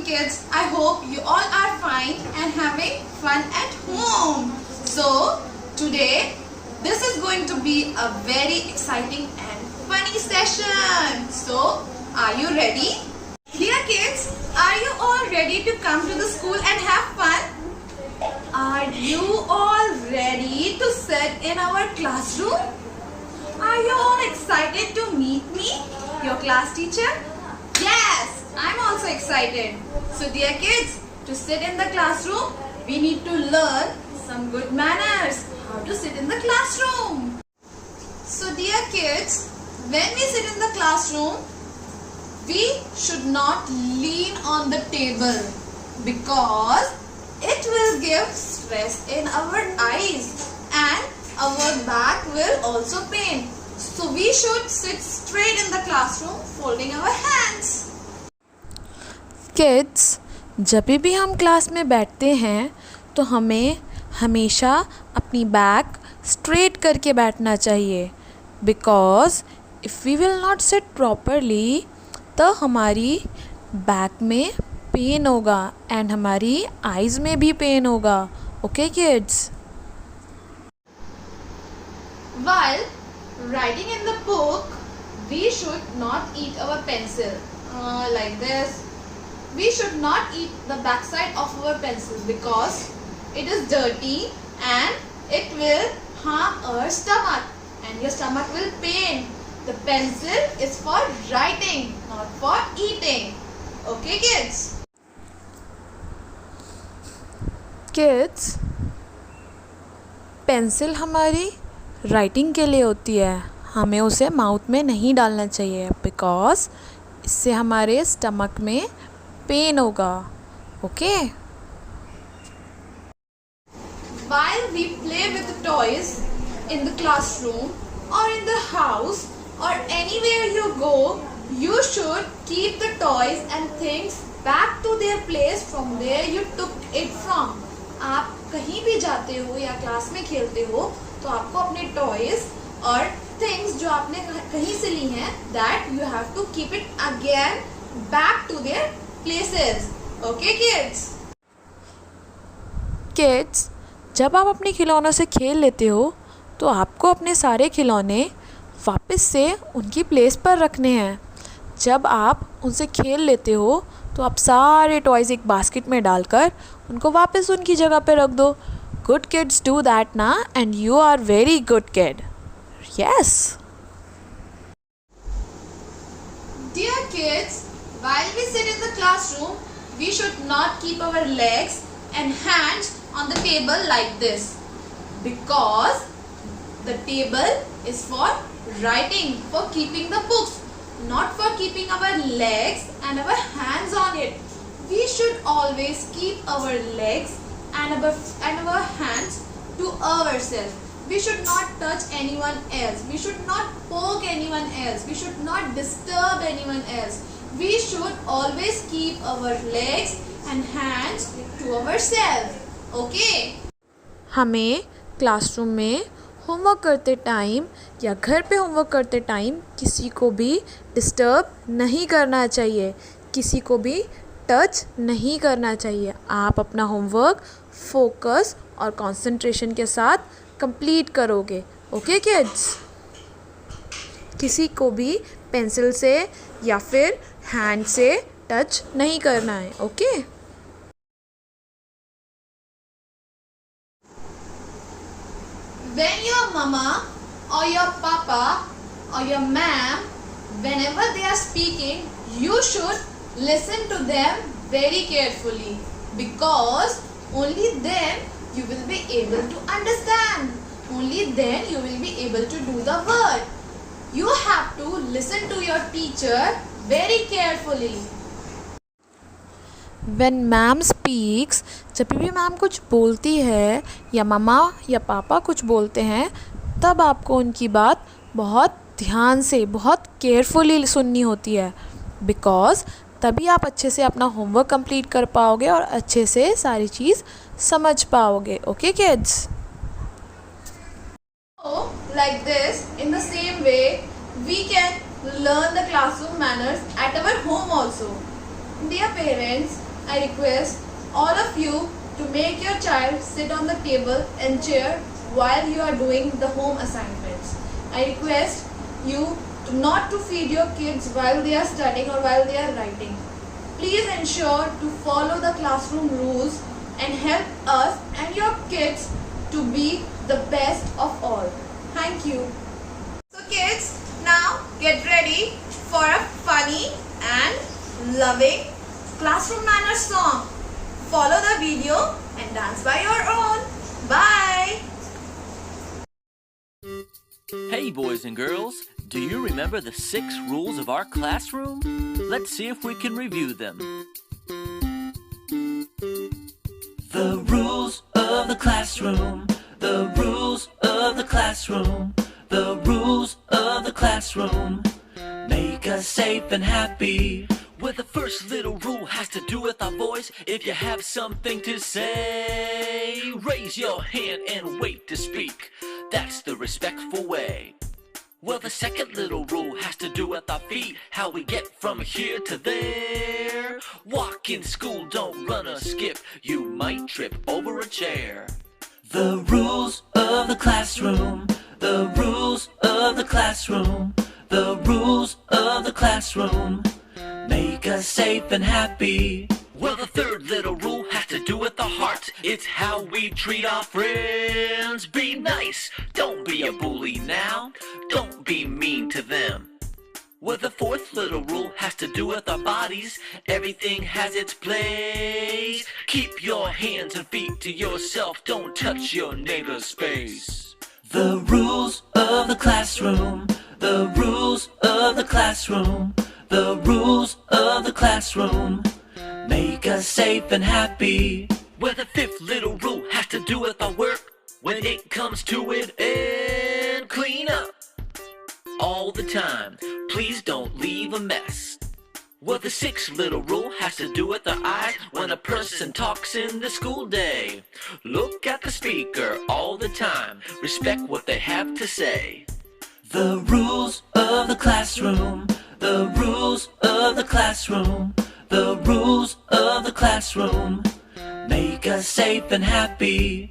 kids, I hope you all are fine and having fun at home. So today this is going to be a very exciting and funny session. So are you ready? Dear kids, are you all ready to come to the school and have fun? Are you all ready to sit in our classroom? Are you all excited to meet me, your class teacher? Yes, I'm also excited. So dear kids, to sit in the classroom, we need to learn some good manners. How to sit in the classroom. So dear kids, when we sit in the classroom, we should not lean on the table because it will give stress in our eyes and our back will also pain. So we should sit straight in the classroom folding our hands. Kids, जब भी हम class में बैठते हैं तो हमें हमेशा अपनी बैक स्ट्रेट करके बैठना चाहिए because if we will not sit properly तो हमारी बैक में पेन होगा एंड हमारी आइज़ में भी पेन होगा. Okay kids? While writing in the book, we should not eat our pencil like this. We should not eat the backside of our pencil because it is dirty and it will harm our stomach and your stomach will pain. The pencil is for writing, not for eating. Okay kids? Kids, pencil हमारी writing के लिए होती है. हमें उसे mouth में नहीं डालना चाहिए बिकॉज इससे हमारे स्टमक में पेन होगा. Okay? While we play with the toys in the classroom or in the house or anywhere you go, you should keep the toys and things back to their place from where you took it from. आप कहीं भी जाते हो या class में खेलते हो तो आपको अपने टॉयज और थिंग्स जो आपने कहीं से ली हैं that you have to keep it again back to their places. Okay kids? Kids, जब आप अपने खिलौनों से खेल लेते हो तो आपको अपने सारे खिलौने वापस से उनकी प्लेस पर रखने हैं. जब आप उनसे खेल लेते हो तो आप सारे टॉयज़ एक बास्केट में डालकर उनको वापस उनकी जगह पे रख दो. गुड किड्स डू दैट ना and you are very good kid. Yes? Dear kids, while we sit in the classroom, we should not keep our legs and hands on the table like this because the table is for writing, for keeping the books, not for keeping our legs and our hands on it. We should always keep our legs and our hands to ourselves. We should not touch anyone else. We should not poke anyone else. We should not disturb anyone else. We should always keep our legs and hands to ourselves. Okay? हमें classroom में homework करते time या घर पे homework करते time किसी को भी डिस्टर्ब नहीं करना चाहिए, किसी को भी टच नहीं करना चाहिए. आप अपना होमवर्क फोकस और कंसंट्रेशन के साथ कंप्लीट करोगे. Okay kids? किसी को भी पेंसिल से या फिर हैंड से टच नहीं करना है. Okay? When your mama or your papa or your ma'am, whenever they are speaking, you should listen to them very carefully because only then you will be able to understand. Only then you will be able to do the word. You have to listen to your teacher very carefully. When ma'am speaks, जब भी ma'am कुछ बोलती है या mama या पापा कुछ बोलते हैं तब आपको उनकी बात बहुत ध्यान से बहुत केयरफुली सुननी होती है बिकॉज तभी आप अच्छे से अपना होमवर्क कंप्लीट कर पाओगे और अच्छे से सारी चीज़ समझ पाओगे. Okay kids? So, like this, in the same way, we can learn the classroom manners at our home also. Dear parents, I request all of you to make your child sit on the table and chair while you are doing the home assignments. I request you to not to feed your kids while they are studying or while they are writing. Please ensure to follow the classroom rules and help us and your kids to be the best of all. Thank you. So kids, now get ready for a funny and loving classroom manners song. Follow the video and dance by your own. Bye. Hey boys and girls, do you remember the 6 rules of our classroom? Let's see if we can review them. The rules of the classroom, the rules of the classroom, the rules of the classroom make us safe and happy. Well, the first little rule has to do with our voice. If you have something to say, raise your hand and wait to speak. That's the respectful way. Well, the second little rule has to do with our feet, how we get from here to there. Walk in school, don't run or skip, you might trip over a chair. The rules of the classroom, the rules of the classroom, the rules of the classroom make us safe and happy. Well, the third little rule has to do with the heart. It's how we treat our friends. Be nice, don't be a bully now. Don't be mean to them. Well, the fourth little rule has to do with our bodies. Everything has its place. Keep your hands and feet to yourself. Don't touch your neighbor's space. The rules of the classroom, the rules of the classroom, the rules of the classroom make us safe and happy. Well, the fifth little rule has to do with our work. When it comes to it, and clean up all the time. Please don't leave a mess. Well, the sixth little rule has to do with our eyes. When a person talks in the school day, look at the speaker all the time. Respect what they have to say. The rules of the classroom, the rules of the classroom, the rules of the classroom make us safe and happy.